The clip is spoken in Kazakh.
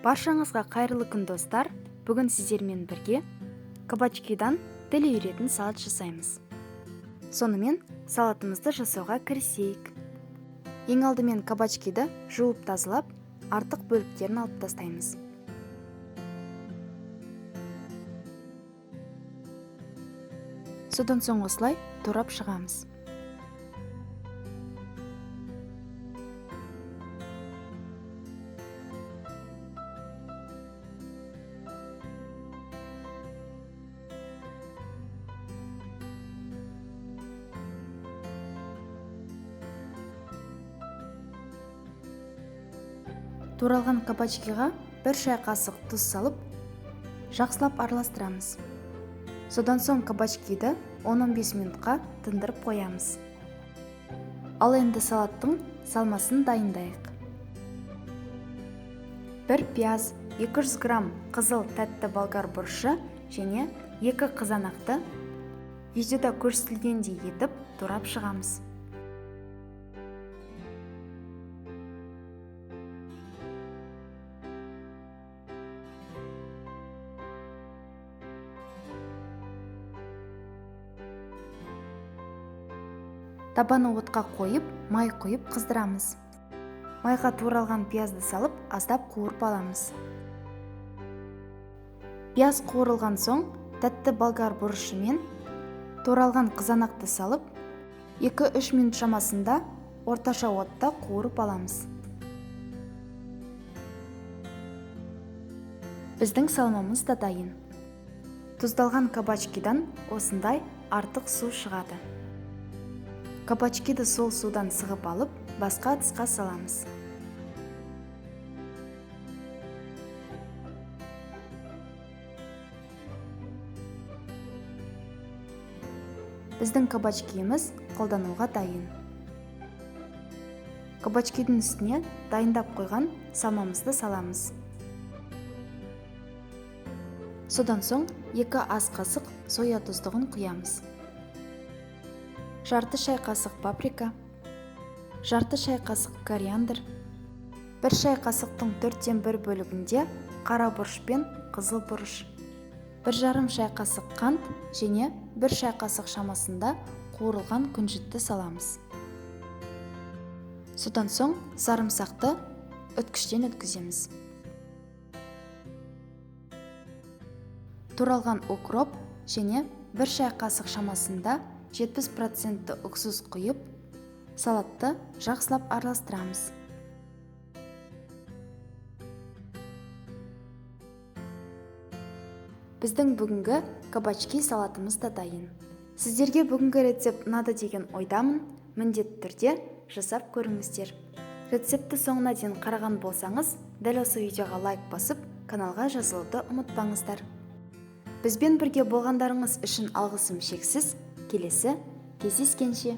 Баршаңызға қайырлы күн достар. Бүгін сіздермен бірге кабачкидан тіл үйіретін салат жасаймыз. Сонымен салатымызды жасауға кірісейік. Ең алдымен кабачкиді жуып тазалап, артық бөліктерін алып тастаймыз. Содан соң осылай турап шығамыз. Туралған кабачкиға 1 шай қасық тұз салып, жақсылап араластырамыз. Содан соң кабачкиді 10-15 минутқа тындырып қоямыз. Ал енді салаттың салмасын дайындайық. 1 пияз, 200 грамм қызыл тәтті болгар бұрышы және 2 қызанақты видеода көрсетілгендей етіп турап шығамыз. Табаны отқа қойып, май құйып қыздырамыз. Майға туралған пиязды салып, аздап қуырып аламыз. Пияз қуырылған соң, тәтті болгар бұрышы мен туралған қызанақты салып, 2-3 минут шамасында орташа отта қуырып аламыз. Біздің салмамыз да дайын. Тұздалған кабачкидан осындай артық су шығады. Кабачкиді сол судан сығып алып, басқа ыдысқа саламыз. Біздің кабачкиіміз қолдануға дайын. Кабачкидің үстіне дайындап қойған салмамызды саламыз. Содан соң 2 ас қасық соя тұздығын құямыз. Жарты шай қасық паприка, жарты шай қасық кориандр, 1 шай қасықтың 4/1 бөлігінде қара бұрыш пен қызыл бұрыш, 1,5 шай қасық қант және 1 шай қасық шамасында қуырылған күнжітті саламыз. Содан соң сарымсақты үткіштен өткіземіз. Туралған укроп және 1 шай қасық шамасында 70% уксус құйып, салатты жақсылап араластырамыз. Біздің бүгінгі кабачки салатымыз да дайын. Сіздерге бүгінгі рецепт ұнады деген ойдамын, міндетті түрде жасап көріңіздер. Рецепті соңына дейін қараған болсаңыз, дәл осы видеоға лайк басып, каналға жазылуды ұмытпаңыздар. Бізбен бірге болғандарыңыз үшін алғысым шексіз. Келесі кездескенше.